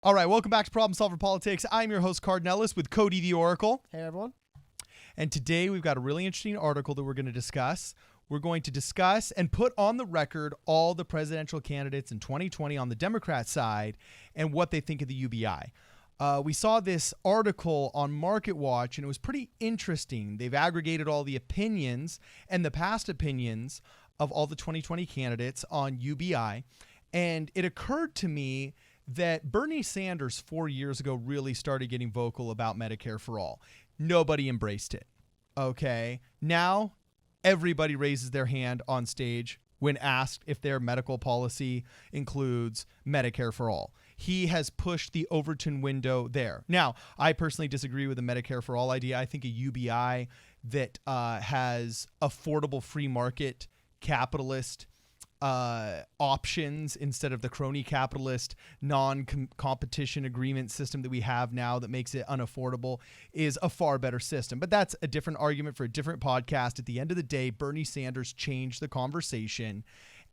All right, welcome back to Problem Solver Politics. I'm your host, Cardon with Cody the Oracle. Hey, everyone. And today we've got a really interesting article that we're going to discuss. We're going to discuss and put on the record all the presidential candidates in 2020 on the Democrat side and what they think of the UBI. We saw this article on Market Watch, and it was pretty interesting. They've aggregated all the opinions and the past opinions of all the 2020 candidates on UBI. And it occurred to me that Bernie Sanders 4 years ago really started getting vocal about Medicare for all. Nobody embraced it. Okay. Now everybody raises their hand on stage when asked if their medical policy includes Medicare for all. He has pushed the Overton window there. Now, I personally disagree with the Medicare for all idea. I think a UBI that has affordable free market capitalist options instead of the crony capitalist non-competition agreement system that we have now that makes it unaffordable is a far better system. But that's a different argument for a different podcast. At the end of the day, Bernie Sanders changed the conversation,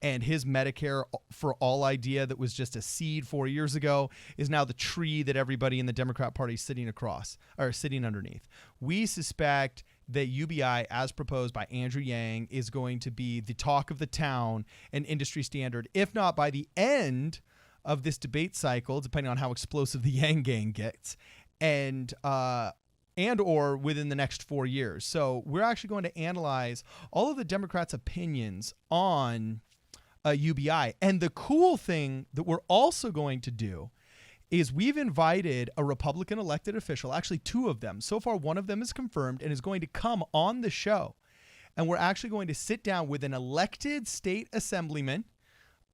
and his Medicare for all idea that was just a seed 4 years ago is now the tree that everybody in the Democrat Party is sitting underneath. We suspect that UBI, as proposed by Andrew Yang, is going to be the talk of the town and industry standard, if not by the end of this debate cycle, depending on how explosive the Yang gang gets, and or within the next 4 years. So we're actually going to analyze all of the Democrats' opinions on UBI. And the cool thing that we're also going to do is we've invited a Republican elected official, actually two of them. So far, one of them is confirmed and is going to come on the show. And we're actually going to sit down with an elected state assemblyman,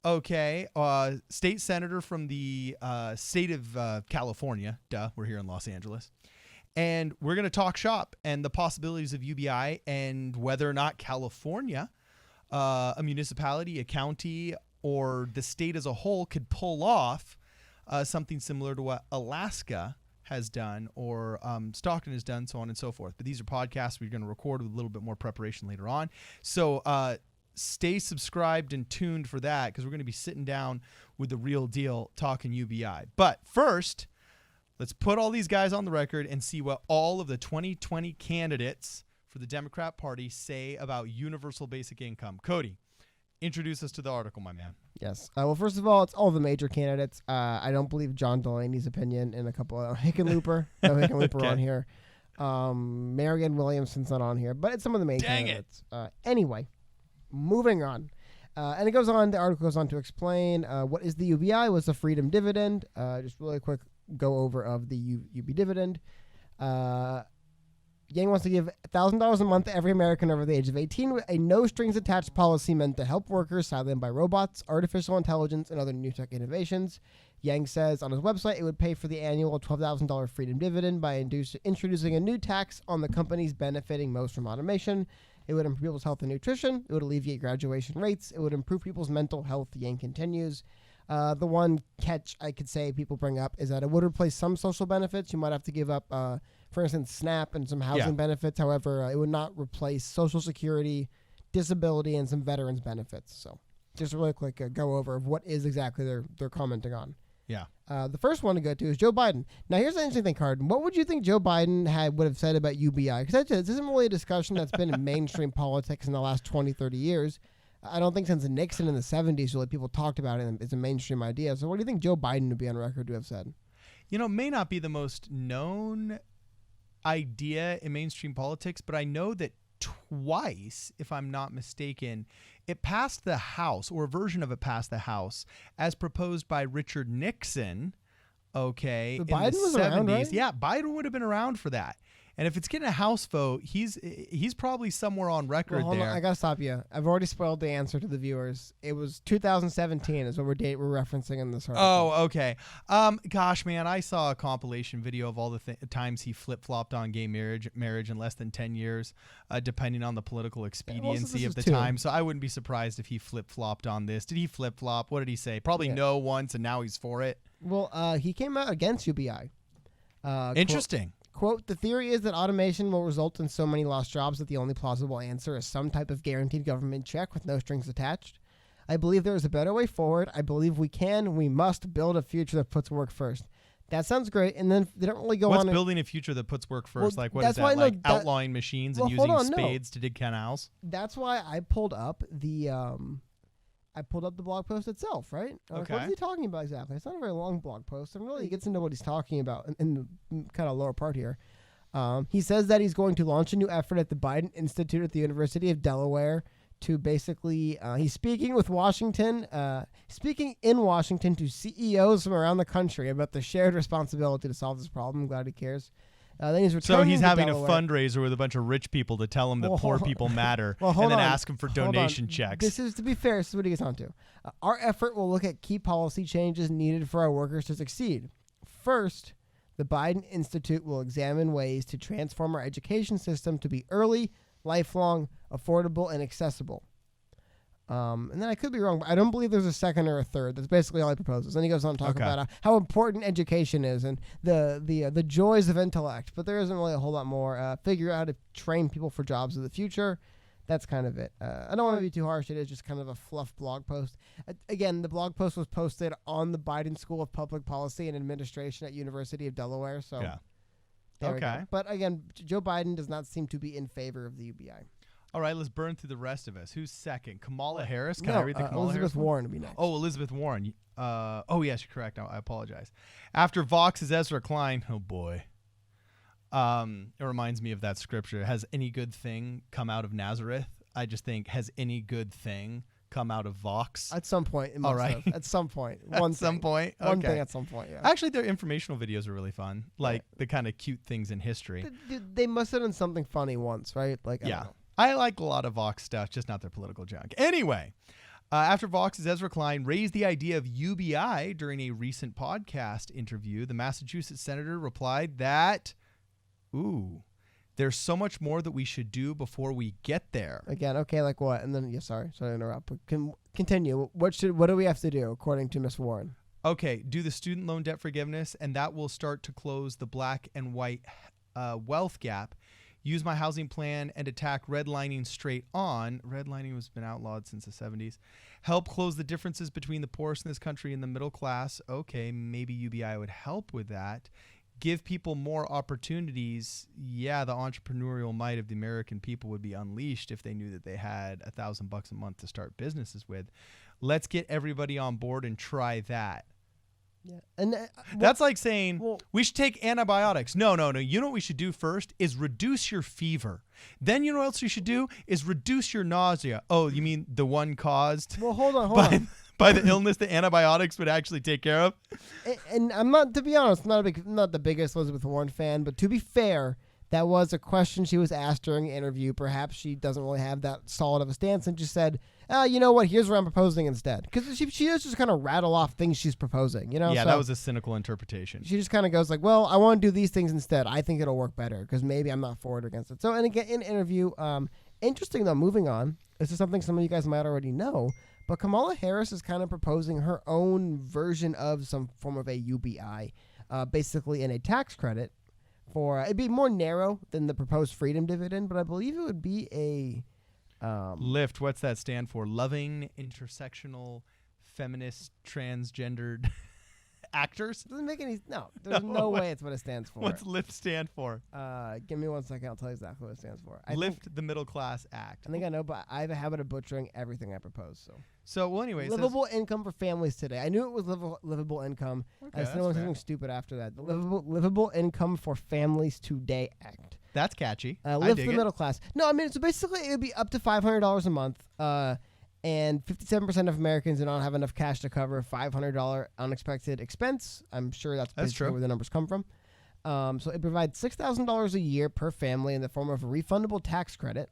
state senator from the state of California. Duh, we're here in Los Angeles. And we're going to talk shop and the possibilities of UBI and whether or not California, a municipality, a county, or the state as a whole could pull off something similar to what Alaska has done or Stockton has done, so on and so forth. But these are podcasts we're going to record with a little bit more preparation later on. So stay subscribed and tuned for that, because we're going to be sitting down with the real deal talking UBI. But first, let's put all these guys on the record and see what all of the 2020 candidates for the Democrat Party say about universal basic income. Cody, introduce us to the article, my man. Yes. Well, first of all, it's all the major candidates. I don't believe John Delaney's opinion and a couple of Hickenlooper. No Hickenlooper Okay. on here. Marianne Williamson's not on here, but it's some of the main candidates. Anyway, moving on. And the article goes on to explain what is the UBI, what's the Freedom Dividend. Just really quick go over of the UB dividend. Yang wants to give $1,000 a month to every American over the age of 18 with a no-strings-attached policy meant to help workers silenced by robots, artificial intelligence, and other new tech innovations. Yang says on his website it would pay for the annual $12,000 Freedom Dividend by introducing a new tax on the companies benefiting most from automation. It would improve people's health and nutrition. It would alleviate graduation rates. It would improve people's mental health, Yang continues. The one catch I could say people bring up is that it would replace some social benefits. You might have to give up, for instance, SNAP and some housing benefits. However, it would not replace Social Security, disability, and some veterans benefits. So just a really quick go over of what is exactly they're commenting on. Yeah. The first one to go to is Joe Biden. Now, here's the interesting thing, Cardon. What would you think Joe Biden would have said about UBI? Because this isn't really a discussion that's been in mainstream politics in the last 20, 30 years. I don't think since Nixon in the 70s really people talked about it. It's a mainstream idea. So what do you think Joe Biden would be on record to have said? You know, may not be the most known idea in mainstream politics, but I know that twice, if I'm not mistaken, it passed the House, or a version of it passed the House, as proposed by Richard Nixon. Okay, But in Biden the was 70s. around, right? Yeah, Biden would have been around for that. And if it's getting a House vote, he's probably somewhere on record Well, hold there. on, I gotta stop you. I've already spoiled the answer to the viewers. It was 2017 is what we're referencing in this article. Oh, okay. Gosh, man, I saw a compilation video of all the times he flip-flopped on gay marriage in less than 10 years, depending on the political expediency of the time. So I wouldn't be surprised if he flip-flopped on this. Did he flip-flop? What did he say? Probably no once, and now he's for it. Well, he came out against UBI. Interesting. Quote, the theory is that automation will result in so many lost jobs that the only plausible answer is some type of guaranteed government check with no strings attached. I believe there is a better way forward. I believe we must build a future that puts work first. That sounds great. And then they don't really go What's on. building a future that puts work first? Well, like, what that's is why I that? know Like that- outlawing machines Well, and hold using on, no. spades to dig canals? That's why I pulled up the blog post itself, right? Like, what Okay. is he talking about exactly? It's not a very long blog post, and really he gets into what he's talking about in the kind of lower part here. He says that he's going to launch a new effort at the Biden Institute at the University of Delaware to basically, he's speaking in Washington to CEOs from around the country about the shared responsibility to solve this problem. I'm glad he cares. Then he's So returning he's to having Delaware. a fundraiser with a bunch of rich people to tell them that poor people matter, Well, hold and then on. ask them for Hold on. donation checks. This is, to be fair, this is what he gets onto. Our effort will look at key policy changes needed for our workers to succeed. First, the Biden Institute will examine ways to transform our education system to be early, lifelong, affordable, and accessible. And then I could be wrong, but I don't believe there's a second or a third. That's basically all he proposes. Then he goes on to talk Okay. about how important education is and the joys of intellect. But there isn't really a whole lot more. Figure out how to train people for jobs of the future. That's kind of it. I don't want to be too harsh. It is just kind of a fluff blog post. Again, the blog post was posted on the Biden School of Public Policy and Administration at University of Delaware. So Yeah. there we go. Okay. But again, Joe Biden does not seem to be in favor of the UBI. All right, let's burn through the rest of us. Who's second? Kamala Harris? Can I read the Kamala Elizabeth Harris one? Warren would be next. Oh, Elizabeth Warren. Oh, yes, you're correct. I apologize. After Vox's Ezra Klein, oh boy. It reminds me of that scripture. Has any good thing come out of Nazareth? I just think, has any good thing come out of Vox? At some point, it must All right. have. At some point. At some point? One Okay. thing at some point, yeah. Actually, their informational videos are really fun. Like the kind of cute things in history. They must have done something funny once, right? Like, I Yeah. don't know. I like a lot of Vox stuff, just not their political junk. Anyway, after Vox's Ezra Klein raised the idea of UBI during a recent podcast interview, the Massachusetts senator replied that, there's so much more that we should do before we get there. Again, okay, like what? And then, yeah, sorry to interrupt. But continue. What do we have to do, according to Ms. Warren? Okay, do the student loan debt forgiveness, and that will start to close the black and white wealth gap. Use my housing plan and attack redlining straight on. Redlining has been outlawed since the 70s. Help close the differences between the poorest in this country and the middle class. Okay, maybe UBI would help with that. Give people more opportunities. Yeah, the entrepreneurial might of the American people would be unleashed if they knew that they had $1,000 a month to start businesses with. Let's get everybody on board and try that. Yeah. And That's like saying well- we should take antibiotics. No. You know what we should do first is reduce your fever. Then you know what else you should do is reduce your nausea. Oh, you mean the one caused well, hold on. by the illness that antibiotics would actually take care of? And I'm not, to be honest, not the biggest Elizabeth Warren fan, but to be fair, that was a question she was asked during the interview. Perhaps she doesn't really have that solid of a stance and just said, you know what, here's what I'm proposing instead. Because she does just kind of rattle off things she's proposing, you know? Yeah, So that was a cynical interpretation. she just kind of goes like, well, I want to do these things instead. I think it'll work better because maybe I'm not for it or against it. So, and again, in interview, interesting though, moving on, this is something some of you guys might already know, but Kamala Harris is kind of proposing her own version of some form of a UBI, basically in a tax credit for, it'd be more narrow than the proposed Freedom Dividend, but I believe it would be a... LIFT, what's that stand for? Loving, intersectional, feminist, transgendered actors? Doesn't make any... No, there's no way it's what it stands for. What's LIFT stand for? Give me 1 second, I'll tell you exactly what it stands for. Lift the Middle Class Act. I think I know, but I have a habit of butchering everything I propose, so... Well, anyways. Livable income for families today. I knew it was livable income. Okay, I that's still want fair. something stupid after that. The livable income for families today act. That's catchy. I Lift dig the it. middle class. No, I mean, so basically it would be up to $500 a month. And 57% of Americans do not have enough cash to cover a $500 unexpected expense. I'm sure that's basically true. where the numbers come from. So it provides $6,000 a year per family in the form of a refundable tax credit.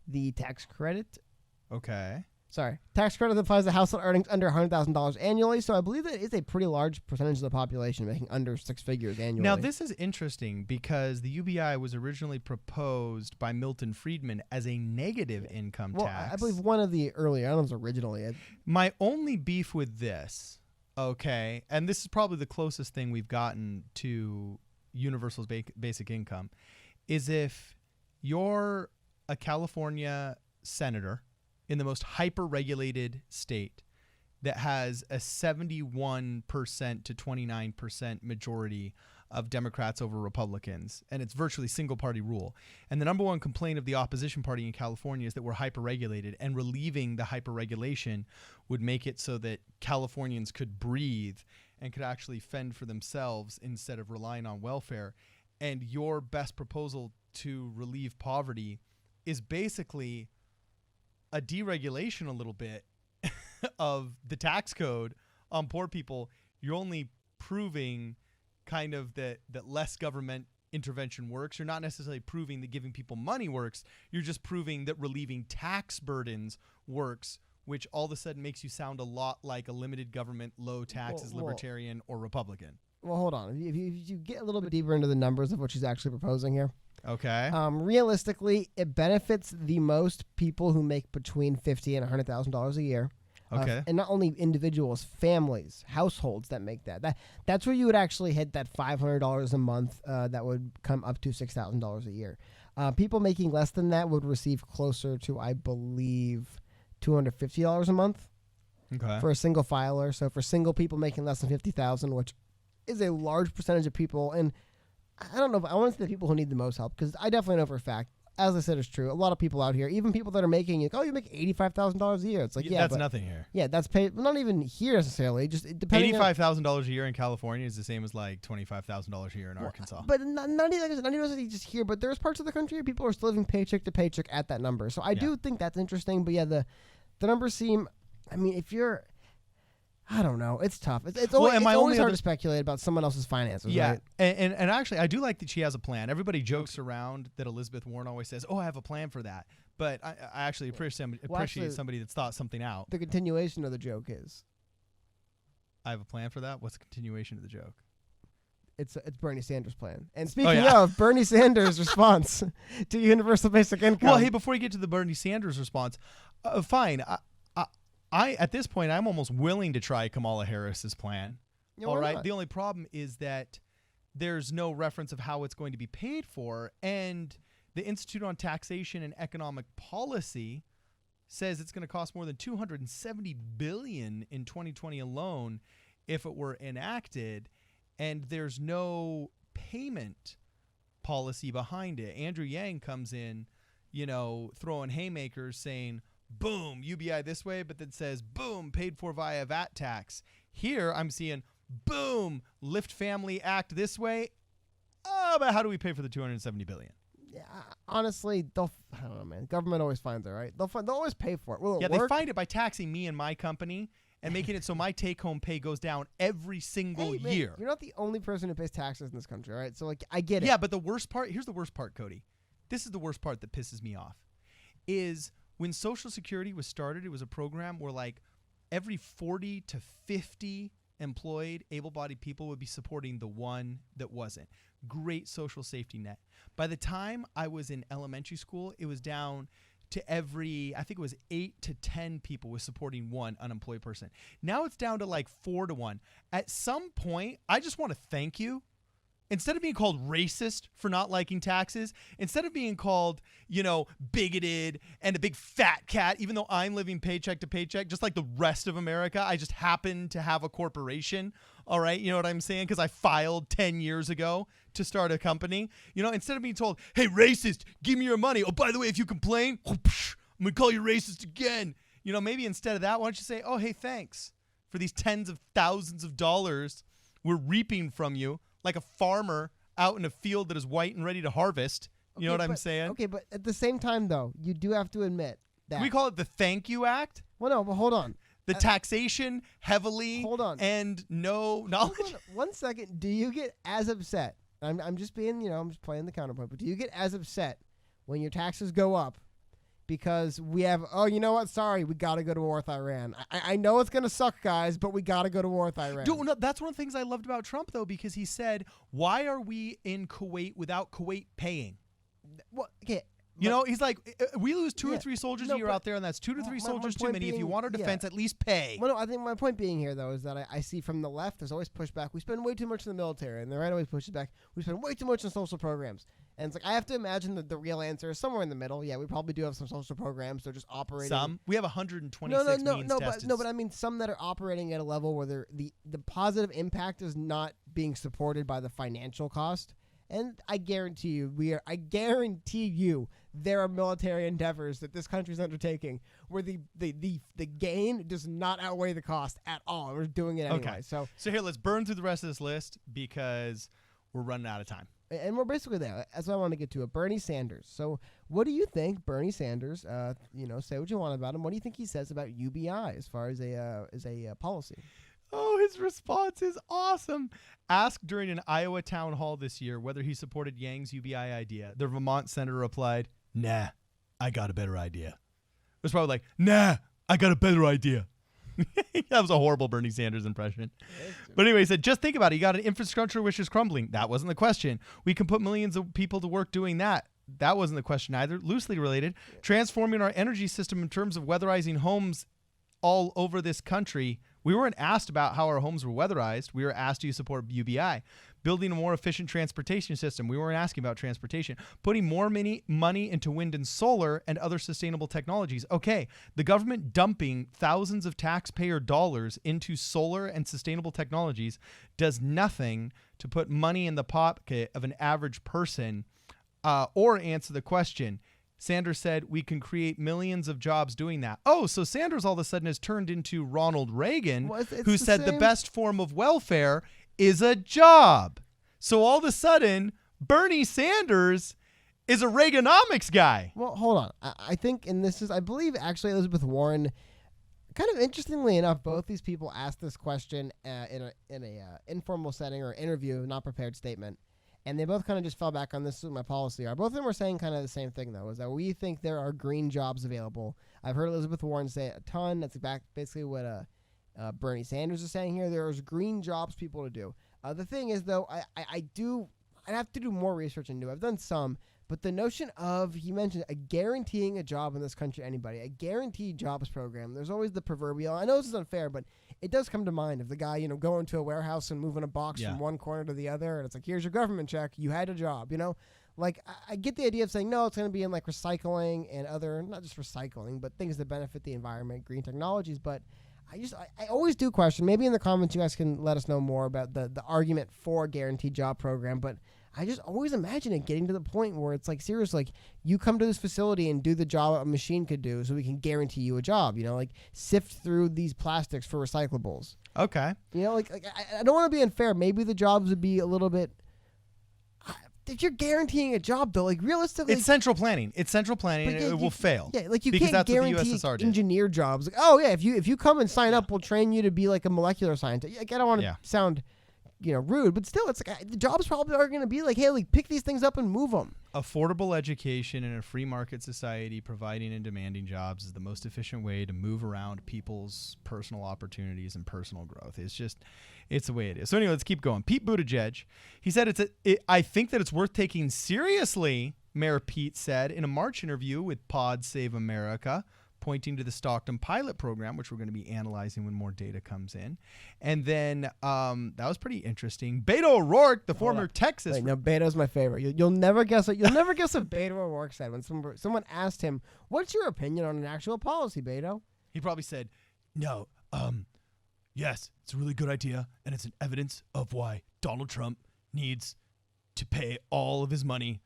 The tax credit tax credit applies to household earnings under $100,000 annually. So I believe that is a pretty large percentage of the population making under 6 figures annually. Now, this is interesting because the UBI was originally proposed by Milton Friedman as a negative income tax. I believe one of the early items originally. My only beef with this, okay, and this is probably the closest thing we've gotten to universal basic income, is if you're a California senator in the most hyper-regulated state, that has a 71% to 29% majority of Democrats over Republicans, and it's virtually single-party rule. And the number one complaint of the opposition party in California is that we're hyper-regulated, and relieving the hyper-regulation would make it so that Californians could breathe and could actually fend for themselves instead of relying on welfare. And your best proposal to relieve poverty is basically a deregulation a little bit of the tax code on poor people. You're only proving kind of that less government intervention works. You're not necessarily proving that giving people money works. You're just proving that relieving tax burdens works, which all of a sudden makes you sound a lot like a limited government, low taxes, libertarian or Republican. Well, hold on. If you get a little bit deeper into the numbers of what she's actually proposing here. Okay. Realistically, it benefits the most people who make between $50,000 and $100,000 a year. Okay. And not only individuals, families, households that make that. That's where you would actually hit that $500 a month that would come up to $6,000 a year. People making less than that would receive closer to, I believe, $250 a month for a single filer. So for single people making less than $50,000, which is a large percentage of people, and I don't know if I want to say the people who need the most help, because I definitely know for a fact, as I said, it's true. A lot of people out here, even people that are making, like, oh, you make $85,000 a year. It's like, yeah, that's nothing here. Yeah, that's paid. Well, not even here necessarily. Just depending. $85,000 a year in California is the same as like $25,000 a year in Arkansas. But not even just here. But there's parts of the country where people are still living paycheck to paycheck at that number. So I do think that's interesting. But yeah, the numbers seem. I mean, if you're. I don't know. It's tough. It's always hard to speculate about someone else's finances. Yeah, right? and actually, I do like that she has a plan. Everybody jokes around that Elizabeth Warren always says, "Oh, I have a plan for that." But I actually appreciate somebody that's thought something out. The continuation of the joke is, I have a plan for that. What's the continuation of the joke? It's Bernie Sanders' plan. And speaking of Bernie Sanders' response to universal basic income. Well, hey, before you get to the Bernie Sanders response, fine. I at this point, I'm almost willing to try Kamala Harris's plan. Yeah, all right. not? The only problem is that there's no reference of how it's going to be paid for, and the Institute on Taxation and Economic Policy says it's going to cost more than $270 billion in 2020 alone if it were enacted, and there's no payment policy behind it. Andrew Yang comes in, throwing haymakers, saying, boom, UBI this way, but then says, boom, paid for via VAT tax. Here, I'm seeing, boom, Lift Family Act this way. Oh, but how do we pay for the $270 billion? Yeah, honestly, I don't know, man. Government always finds it, right? They'll always pay for it. Will it they work? find it by taxing me and my company and making it so my take-home pay goes down every single year. You're not the only person who pays taxes in this country, right? So, I get it. Yeah, but here's the worst part, Cody. This is the worst part that pisses me off, is when Social Security was started, it was a program where like every 40 to 50 employed, able-bodied people would be supporting the one that wasn't. Great social safety net. By the time I was in elementary school, it was down to I think it was 8 to 10 people was supporting one unemployed person. Now it's down to like 4 to 1. At some point, I just want to thank you. Instead of being called racist for not liking taxes, instead of being called, bigoted and a big fat cat, even though I'm living paycheck to paycheck, just like the rest of America, I just happen to have a corporation. All right. You know what I'm saying? Because I filed 10 years ago to start a company. Instead of being told, hey, racist, give me your money. Oh, by the way, if you complain, I'm going to call you racist again. Maybe instead of that, why don't you say, oh, hey, thanks for these tens of thousands of dollars we're reaping from you. Like a farmer out in a field that is white and ready to harvest. You know what I'm saying? Okay, but at the same time, though, you do have to admit that. Can we call it the Thank You Act? Well, no, but hold on. The taxation heavily hold on. And no knowledge. Hold on 1 second. Do you get as upset? I'm just being, I'm just playing the counterpoint. But do you get as upset when your taxes go up because we have, oh, you know what? Sorry, we got to go to war with Iran. I know it's going to suck, guys, but we got to go to war with Iran. Dude, no, that's one of the things I loved about Trump, though, because he said, why are we in Kuwait without Kuwait paying? Well, okay. He's like, we lose 2 or 3 soldiers a year out there, and that's 2 to 3 soldiers too many. If you want our defense, at least pay. Well, no, I think my point being here, though, is that I see from the left, there's always pushback. We spend way too much in the military, and the right always pushes back. We spend way too much on social programs. And it's like, I have to imagine that the real answer is somewhere in the middle. Yeah, we probably do have some social programs. They're just operating. Some. We have 126 No, tested. but I mean some that are operating at a level where the positive impact is not being supported by the financial cost. And I guarantee you there are military endeavors that this country is undertaking where the gain does not outweigh the cost at all. We're doing it anyway. Okay. So here, let's burn through the rest of this list because we're running out of time. And we're basically there. That's what I want to get to. Bernie Sanders. So what do you think Bernie Sanders, say what you want about him. What do you think he says about UBI as far as a policy? Oh, his response is awesome. Asked during an Iowa town hall this year whether he supported Yang's UBI idea. The Vermont senator replied, "Nah, I got a better idea." It was probably like, "Nah, I got a better idea." That was a horrible Bernie Sanders impression. But anyway, he said, just think about it. You got an infrastructure which is crumbling. That wasn't the question. We can put millions of people to work doing that. That wasn't the question either. Loosely related. Transforming our energy system in terms of weatherizing homes all over this country. We weren't asked about how our homes were weatherized. We were asked, do you support UBI? Building a more efficient transportation system. We weren't asking about transportation. Putting more money into wind and solar and other sustainable technologies. Okay, the government dumping thousands of taxpayer dollars into solar and sustainable technologies does nothing to put money in the pocket of an average person or answer the question. Sanders said we can create millions of jobs doing that. Oh, so Sanders all of a sudden has turned into Ronald Reagan, who said the best form of welfare is a job. So all of a sudden, Bernie Sanders is a Reaganomics guy. Well, hold on. I think, and this is, I believe, actually Elizabeth Warren, kind of interestingly enough, both these people asked this question in a informal setting or interview, not prepared statement. And they both kind of just fell back on this is what my policy are. Both of them were saying kind of the same thing, though, is that we think there are green jobs available. I've heard Elizabeth Warren say it a ton. That's basically what Bernie Sanders is saying here. There's green jobs people to do. The thing is, though, I'd have to do more research into it. I've done some. But the notion of, he mentioned, guaranteeing a job in this country to anybody, a guaranteed jobs program, there's always the proverbial, I know this is unfair, but it does come to mind of the guy, going to a warehouse and moving a box from one corner to the other, and it's like, here's your government check, you had a job, Like, I get the idea of saying, no, it's going to be in, like, recycling and other, not just recycling, but things that benefit the environment, green technologies, but I always do question, maybe in the comments you guys can let us know more about the argument for a guaranteed job program, but I just always imagine it getting to the point where it's like, seriously, like, you come to this facility and do the job a machine could do so we can guarantee you a job, like sift through these plastics for recyclables. Okay. I don't want to be unfair. Maybe the jobs would be a little bit, if you're guaranteeing a job, though, like, realistically, it's central planning. And it will fail. Yeah, like, you because can't that's what the guarantee USSR did. engineer jobs. Like, oh yeah, if you come and sign up, we'll train you to be like a molecular scientist. Like, I don't want to sound rude, but still, it's like the jobs probably are going to be like, hey, like, pick these things up and move them. Affordable education in a free market society, providing and demanding jobs is the most efficient way to move around people's personal opportunities and personal growth. It's the way it is. So anyway, let's keep going. Pete Buttigieg, he said I think that it's worth taking seriously, Mayor Pete said in a March interview with Pod Save America, pointing to the Stockton pilot program, which we're going to be analyzing when more data comes in. And then that was pretty interesting. Beto O'Rourke, the former Texas... Wait, no, Beto's my favorite. You'll never guess it. You'll never guess what Beto O'Rourke said when someone asked him, what's your opinion on an actual policy, Beto? He probably said, no, yes, it's a really good idea, and it's an evidence of why Donald Trump needs to pay all of his money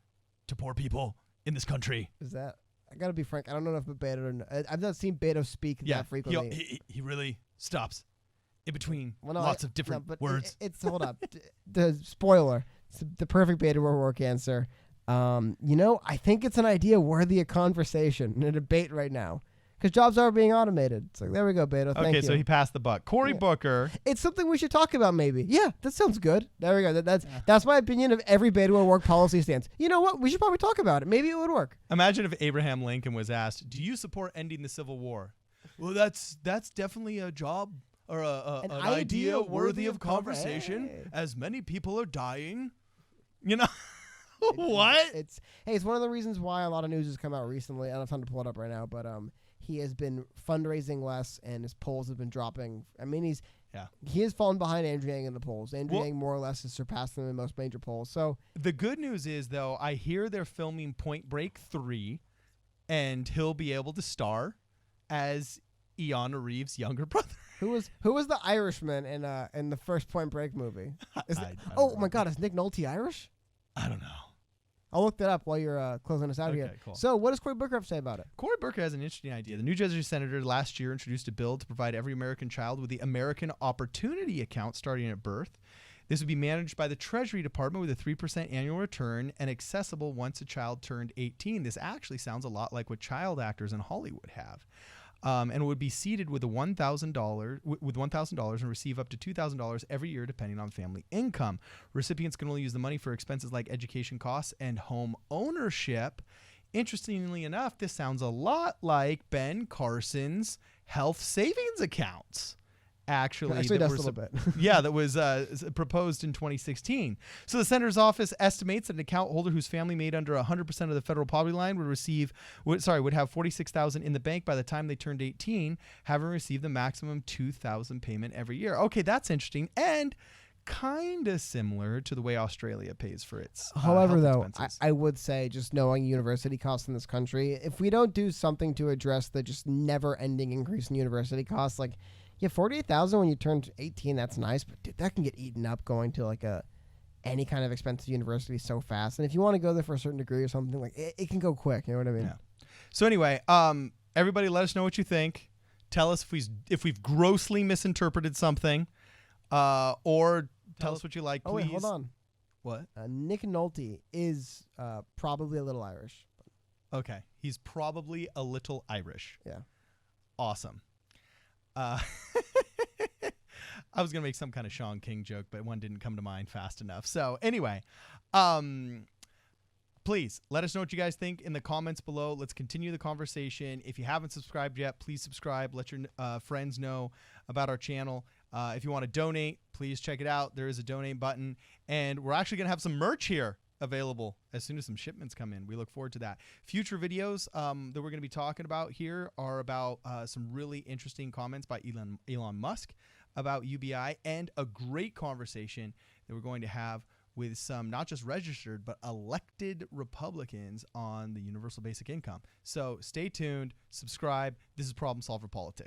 to poor people in this country. Is that... I gotta be frank. I don't know if Beto or not. I've not seen Beto speak that frequently. He really stops in between lots of different words. It's hold up. The spoiler. It's the perfect Beto O'Rourke answer. I think it's an idea worthy of conversation in a debate right now. Because jobs are being automated. It's like, there we go, Beto. Thank you. Okay, so he passed the buck. Cory Booker. It's something we should talk about, maybe. Yeah, that sounds good. There we go. That's my opinion of every Beto O'Rourke policy stance. You know what? We should probably talk about it. Maybe it would work. Imagine if Abraham Lincoln was asked, do you support ending the Civil War? Well, that's definitely a job or an idea worthy of conversation, as many people are dying. What? It's one of the reasons why a lot of news has come out recently. I don't have time to pull it up right now, but he has been fundraising less, and his polls have been dropping. I mean, Yeah. He has fallen behind Andrew Yang in the polls. Andrew Yang more or less has surpassed him in most major polls. So the good news is, though, I hear they're filming Point Break 3, and he'll be able to star as Keanu Reeves' younger brother. Who was the Irishman in the first Point Break movie? My God, is Nick Nolte Irish? I don't know. I'll look that up while you're closing us out here. Cool. So what does Cory Booker have to say about it? Cory Booker has an interesting idea. The New Jersey senator last year introduced a bill to provide every American child with the American Opportunity Account starting at birth. This would be managed by the Treasury Department with a 3% annual return and accessible once a child turned 18. This actually sounds a lot like what child actors in Hollywood have. And would be seeded with $1,000 and receive up to $2,000 every year depending on family income. Recipients can only use the money for expenses like education costs and home ownership. Interestingly enough, this sounds a lot like Ben Carson's health savings accounts. Actually does a little bit. Yeah, that was proposed in 2016. So the senator's office estimates that an account holder whose family made under 100% of the federal poverty line would have $46,000 in the bank by the time they turned 18, having received the maximum $2,000 payment every year. Okay, that's interesting and kind of similar to the way Australia pays for its However, though, expenses. I would say, just knowing university costs in this country, if we don't do something to address the just never-ending increase in university costs, like, yeah, $48,000 when you turn 18, that's nice, but dude, that can get eaten up going to like any kind of expensive university so fast. And if you want to go there for a certain degree or something, like it can go quick. You know what I mean? Yeah. So anyway, everybody, let us know what you think. Tell us if we've grossly misinterpreted something, or tell us what you like. Please. Oh wait, hold on. What? Nick Nolte is probably a little Irish. Okay, he's probably a little Irish. Yeah. Awesome. I was going to make some kind of Sean King joke, but one didn't come to mind fast enough. So anyway, please let us know what you guys think in the comments below. Let's continue the conversation. If you haven't subscribed yet, please subscribe. Let your friends know about our channel. If you want to donate, please check it out. There is a donate button, and we're actually going to have some merch here available as soon as some shipments come in. We look forward to that. Future videos that we're going to be talking about here are about some really interesting comments by Elon Musk about UBI, and a great conversation that we're going to have with some not just registered but elected Republicans on the universal basic income. So stay tuned, subscribe. This is Problem Solver Politics.